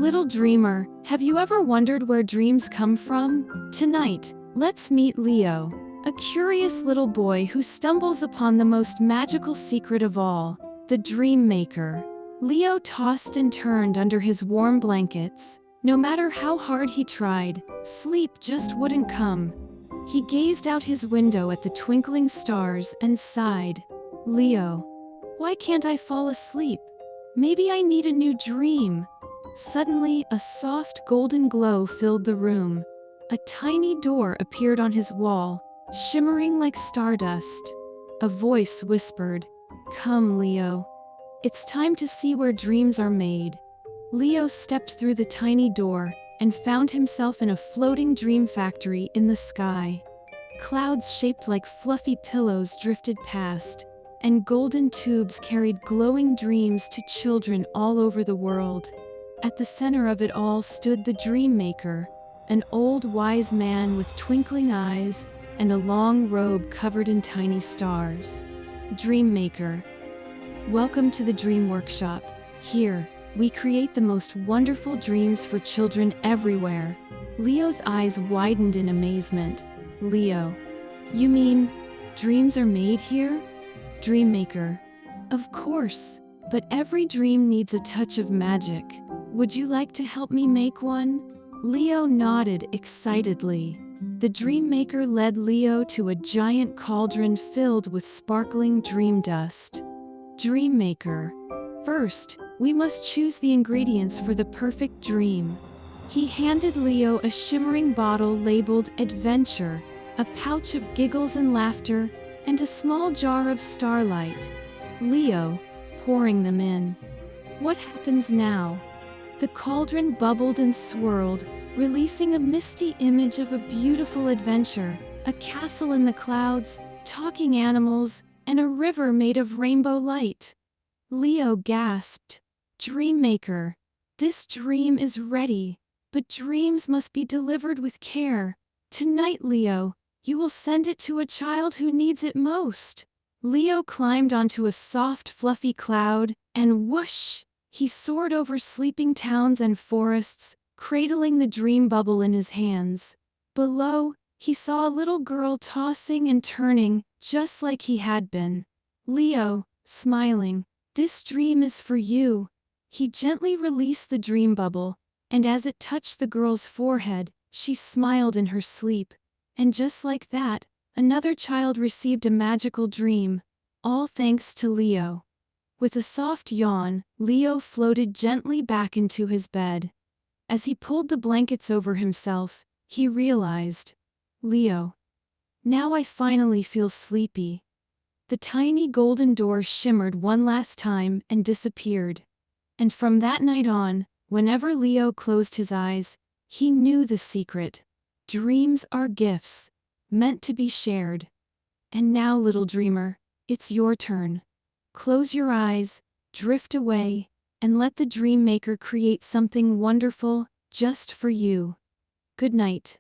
Little dreamer, have you ever wondered where dreams come from? Tonight, let's meet Leo, a curious little boy who stumbles upon the most magical secret of all, the dream maker. Leo tossed and turned under his warm blankets. No matter how hard he tried, sleep just wouldn't come. He gazed out his window at the twinkling stars and sighed. Leo, why can't I fall asleep? Maybe I need a new dream. Suddenly, a soft golden glow filled the room. A tiny door appeared on his wall, shimmering like stardust. A voice whispered, "Come, Leo. It's time to see where dreams are made." Leo stepped through the tiny door and found himself in a floating dream factory in the sky. Clouds shaped like fluffy pillows drifted past, and golden tubes carried glowing dreams to children all over the world. At the center of it all stood the dream maker, an old wise man with twinkling eyes and a long robe covered in tiny stars. Dream maker, welcome to the Dream Workshop. Here, we create the most wonderful dreams for children everywhere. Leo's eyes widened in amazement. Leo, you mean dreams are made here? Dream maker, of course, but every dream needs a touch of magic. Would you like to help me make one? Leo nodded excitedly. The dream maker led Leo to a giant cauldron filled with sparkling dream dust. Dream maker, first, we must choose the ingredients for the perfect dream. He handed Leo a shimmering bottle labeled Adventure, a pouch of giggles and laughter, and a small jar of starlight. Leo, pouring them in. What happens now? The cauldron bubbled and swirled, releasing a misty image of a beautiful adventure, a castle in the clouds, talking animals, and a river made of rainbow light. Leo gasped. Dream maker, this dream is ready, but dreams must be delivered with care. Tonight, Leo, you will send it to a child who needs it most. Leo climbed onto a soft, fluffy cloud, and whoosh! He soared over sleeping towns and forests, cradling the dream bubble in his hands. Below, he saw a little girl tossing and turning, just like he had been. Leo, smiling, this dream is for you. He gently released the dream bubble, and as it touched the girl's forehead, she smiled in her sleep. And just like that, another child received a magical dream, all thanks to Leo. With a soft yawn, Leo floated gently back into his bed. As he pulled the blankets over himself, he realized, Leo, now I finally feel sleepy. The tiny golden door shimmered one last time and disappeared. And from that night on, whenever Leo closed his eyes, he knew the secret. Dreams are gifts, meant to be shared. And now, little dreamer, it's your turn. Close your eyes, drift away, and let the dream maker create something wonderful just for you. Good night.